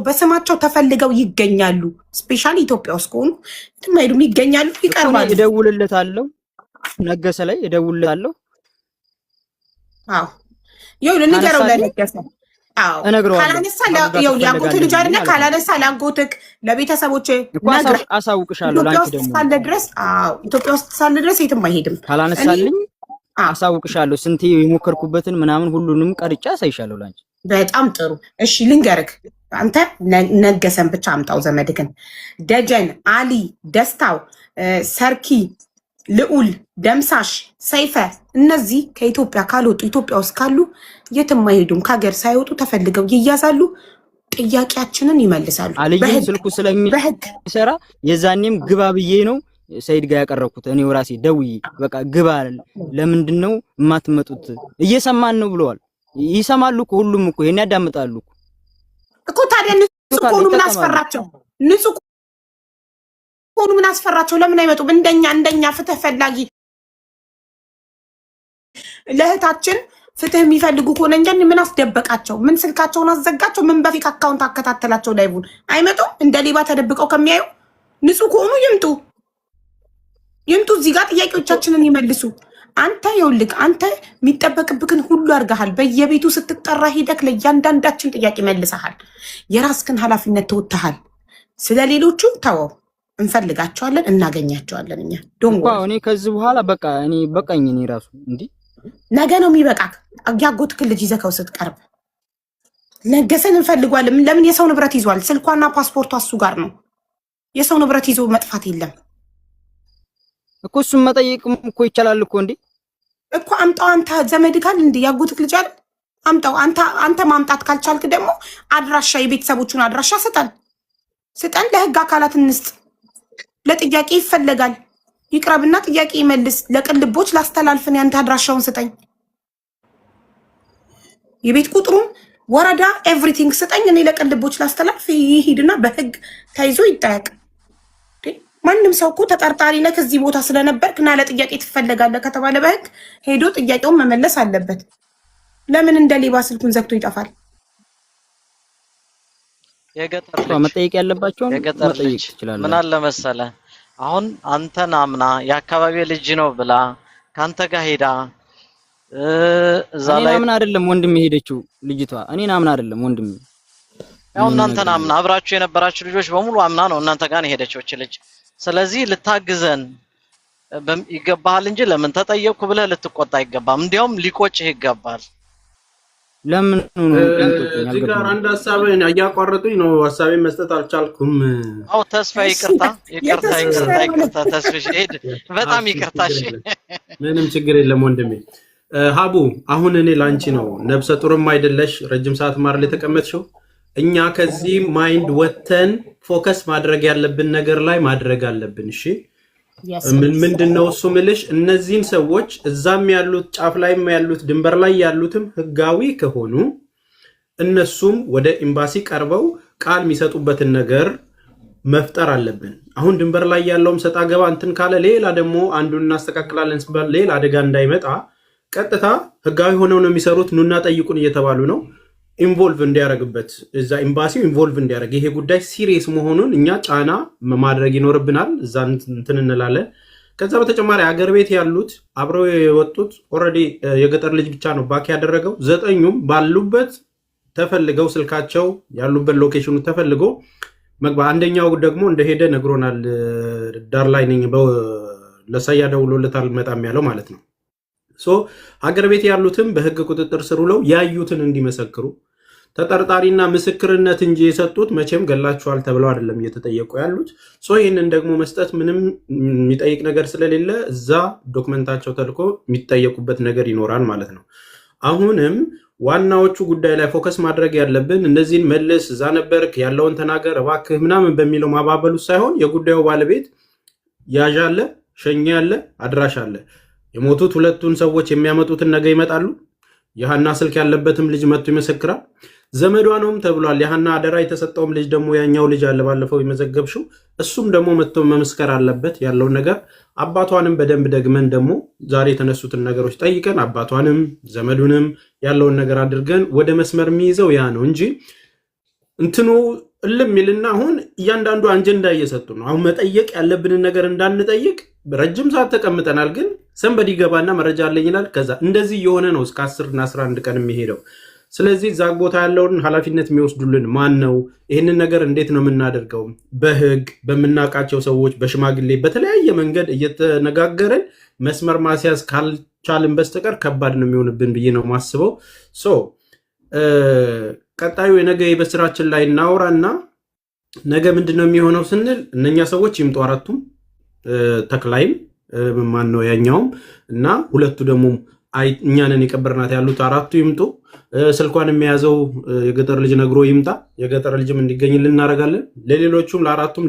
በስማቸው ተፈልገው ይገኛሉ። ስፔሻሊ ኢትዮጵያ ውስጥ ከሆኑ ትማይዱም ይገኛሉ፣ ይቀርባሉ። እደውልለታለሁ፣ ነገሰ ላይ እደውልለታለሁ። አዎ ይኸው ንገረው ለነገሰ። አዎ ካላነሳ ያጎት ልጅ አይደለ? ካላነሳ ላጎትክ ለቤተሰቦች ነግረህ አሳውቅሻለሁ። ላንቺ ደግሞ ኢትዮጵያ ውስጥ ሳለ ድረስ የትም አይሄድም። ካላነሳልኝ አሳውቅሻለሁ። ስንቴ የሞከርኩበትን ምናምን ሁሉንም ቀርጫ አሳይሻለሁ ላንቺ። በጣም ጥሩ እሺ፣ ልንገርክ አንተ ነገሰን ብቻ አምጣው። ዘመድክን ደጀን፣ አሊ፣ ደስታው፣ ሰርኪ፣ ልዑል፣ ደምሳሽ፣ ሰይፈ እነዚህ ከኢትዮጵያ ካልወጡ ኢትዮጵያ ውስጥ ካሉ የትም አይሄዱም። ከሀገር ሳይወጡ ተፈልገው ይያዛሉ። ጥያቄያችንን ይመልሳሉ። አልዬ ስልኩ ስለሚሰራ የዛኔም ግባ ብዬ ነው ሰይድ ጋር ያቀረብኩት እኔው ራሴ ደውዬ በቃ ግባ፣ ለምንድን ነው የማትመጡት? እየሰማን ነው ብለዋል። ይሰማሉ እኮ ሁሉም እኮ ይሄን ያዳምጣሉ እኮ። ታዲያ ንጹህ ከሆኑ ምን አስፈራቸው? ንጹህ ከሆኑ ምን አስፈራቸው? ለምን አይመጡም? እንደኛ ፍትህ ፈላጊ ለእህታችን ፍትህ የሚፈልጉ ከሆነ እንጂ ምን አስደበቃቸው? ምን ስልካቸውን አዘጋቸው? ምን በፊት አካውንት አከታተላቸው? ላይቡን አይመጡም? እንደ ሌባ ተደብቀው ከሚያዩ ንጹህ ከሆኑ ይምጡ። እዚህ ጋር ጥያቄዎቻችንን ይመልሱ። አንተ ይኸውልህ፣ አንተ የሚጠበቅብክን ሁሉ አድርገሃል። በየቤቱ ስትጠራ ሄደክ ለእያንዳንዳችን ጥያቄ መልሰሃል። የራስክን ኃላፊነት ተወጥተሃል። ስለሌሎቹ ተወው፣ እንፈልጋቸዋለን፣ እናገኛቸዋለን። እኛ እኔ ከዚህ በኋላ በቃ እኔ በቃኝ። እኔ ራሱ እንዲህ ነገ ነው የሚበቃክ። ያጎትክን ልጅ ይዘከው ስትቀርብ ነገሰን እንፈልጓለን። ለምን የሰው ንብረት ይዟል? ስልኳና ፓስፖርቷ እሱ ጋር ነው። የሰው ንብረት ይዞ መጥፋት የለም እኮ። እሱን መጠየቅም እኮ ይቻላል እኮ እንዴ እኮ። አምጣው አንተ ዘመድ ካል እንዴ ያጎትክ ልጅ አይደል? አምጣው አንተ ማምጣት ካልቻልክ ደግሞ አድራሻ፣ የቤተሰቦቹን አድራሻ ስጠን፣ ለህግ አካላት እንስጥ። ለጥያቄ ይፈለጋል። ይቅረብና ጥያቄ ይመልስ። ለቅልቦች ላስተላልፍን፣ ያንተ አድራሻውን ስጠኝ፣ የቤት ቁጥሩን፣ ወረዳ፣ ኤቭሪቲንግ ስጠኝ። እኔ ለቅልቦች ላስተላልፍ። ይሄድና በህግ ተይዞ ይጠየቅ። ማንም ሰው እኮ ተጠርጣሪ ነህ ከዚህ ቦታ ስለነበርክ እና ለጥያቄ ትፈለጋለህ ከተባለ በህግ ሄዶ ጥያቄውን መመለስ አለበት። ለምን እንደ ሌባ ስልኩን ዘግቶ ይጠፋል? የገጠር መጠየቅ ያለባቸው መጠየቅ ይችላል። ምን አለ መሰለህ፣ አሁን አንተን አምና የአካባቢ ልጅ ነው ብላ ካንተ ጋር ሄዳ እዛ ላይ እኔን አይደለም ወንድም ሄደችው ልጅቷ። እኔን አምና አይደለም ወንድም፣ ያው እናንተን አምና አብራችሁ የነበራችሁ ልጆች በሙሉ አምና ነው እናንተ ጋር ሄደችው እቺ ልጅ። ስለዚህ ልታግዘን ይገባል እንጂ ለምን ተጠየቅኩ ብለህ ልትቆጣ አይገባም። እንዲያውም ሊቆጭህ ይገባል። ለምን እዚህ ጋር አንድ ሐሳቤን እያቋረጡኝ ነው። ሐሳቤን መስጠት አልቻልኩም። አው ተስፋ ይቅርታ ተስፋሽ ሄድ፣ በጣም ይቅርታ። እሺ ምንም ችግር የለም ወንድሜ። ሀቡ አሁን እኔ ላንቺ ነው ነብሰ ጡርም አይደለሽ፣ ረጅም ሰዓት ማር ላይ ተቀመጥሽው። እኛ ከዚህ ማይንድ ወተን ፎከስ ማድረግ ያለብን ነገር ላይ ማድረግ አለብን። እሺ ምንድነው እሱ ምልሽ፣ እነዚህን ሰዎች እዛም ያሉት ጫፍ ላይም ያሉት ድንበር ላይ ያሉትም ህጋዊ ከሆኑ እነሱም ወደ ኤምባሲ ቀርበው ቃል የሚሰጡበትን ነገር መፍጠር አለብን። አሁን ድንበር ላይ ያለውም ሰጣ ገባ እንትን ካለ ሌላ ደግሞ አንዱን እናስተካክላለን ሲባል ሌላ አደጋ እንዳይመጣ ቀጥታ ህጋዊ ሆነው ነው የሚሰሩት። ኑና ጠይቁን እየተባሉ ነው። ኢንቮልቭ እንዲያደርግበት እዛ ኤምባሲው ኢንቮልቭ እንዲያደርግ ይሄ ጉዳይ ሲሪየስ መሆኑን እኛ ጫና ማድረግ ይኖርብናል። እዛ እንትን እንላለን። ከዛ በተጨማሪ አገር ቤት ያሉት አብረው የወጡት ኦልሬዲ የገጠር ልጅ ብቻ ነው ባክ ያደረገው። 9ኙም ባሉበት ተፈልገው ስልካቸው ያሉበት ሎኬሽኑ ተፈልገው መግባ። አንደኛው ደግሞ እንደሄደ ነግሮናል። ዳር ላይ ነኝ ለሳያ ደውሎለታል መጣም ያለው ማለት ነው። ሀገር ቤት ያሉትም በህግ ቁጥጥር ስር ውለው ያዩትን እንዲመሰክሩ ተጠርጣሪና ምስክርነት እንጂ የሰጡት መቼም ገላችኋል ተብለው አይደለም እየተጠየቁ ያሉት። ይህንን ደግሞ መስጠት ምንም የሚጠይቅ ነገር ስለሌለ እዛ ዶክመንታቸው ተልኮ የሚጠየቁበት ነገር ይኖራል ማለት ነው። አሁንም ዋናዎቹ ጉዳይ ላይ ፎከስ ማድረግ ያለብን እነዚህን መልስ፣ እዛ ነበርክ፣ ያለውን ተናገር እባክህ ምናምን በሚለው ማባበሉ ሳይሆን የጉዳዩ ባለቤት ያዥ አለ፣ ሸኛ አለ፣ አድራሽ አለ። የሞቱት ሁለቱን ሰዎች የሚያመጡትን ነገ ይመጣሉ። የሃና ስልክ ያለበትም ልጅ መጥቶ ይመሰክራል። ዘመዷ ነውም ተብሏል። የሃና አደራ የተሰጠውም ልጅ ደግሞ ያኛው ልጅ አለ ባለፈው የመዘገብሽው፣ እሱም ደግሞ መጥቶ መመስከር አለበት ያለውን ነገር። አባቷንም በደንብ ደግመን ደግሞ ዛሬ የተነሱትን ነገሮች ጠይቀን አባቷንም ዘመዱንም ያለውን ነገር አድርገን ወደ መስመር የሚይዘው ያ ነው እንጂ እንትኑ እልም ይልና አሁን እያንዳንዱ አጀንዳ እየሰጡ ነው። አሁን መጠየቅ ያለብንን ነገር እንዳንጠይቅ ረጅም ሰዓት ተቀምጠናል። ግን ሰንበዲ ገባና መረጃ አለኝ ይላል። ከዛ እንደዚህ የሆነ ነው እስከ 10 እና 11 ቀን የሚሄደው። ስለዚህ እዛ ቦታ ያለውን ኃላፊነት የሚወስዱልን ማን ነው? ይህንን ነገር እንዴት ነው የምናደርገው? በህግ በምናውቃቸው ሰዎች፣ በሽማግሌ በተለያየ መንገድ እየተነጋገርን መስመር ማስያዝ ካልቻልን በስተቀር ከባድ ነው የሚሆንብን ብዬ ነው ማስበው። ቀጣዩ የነገ በስራችን ላይ እናውራና ነገ ምንድነው የሚሆነው ስንል እነኛ ሰዎች ይምጡ። አራቱም ተክላይም ማን ነው ያኛውም እና ሁለቱ ደግሞ እኛንን የቀበርናት ያሉት አራቱ ይምጡ። ስልኳን የሚያዘው የገጠር ልጅ ነግሮ ይምጣ። የገጠር ልጅም እንዲገኝልን እናደርጋለን። ለሌሎቹም ለአራቱም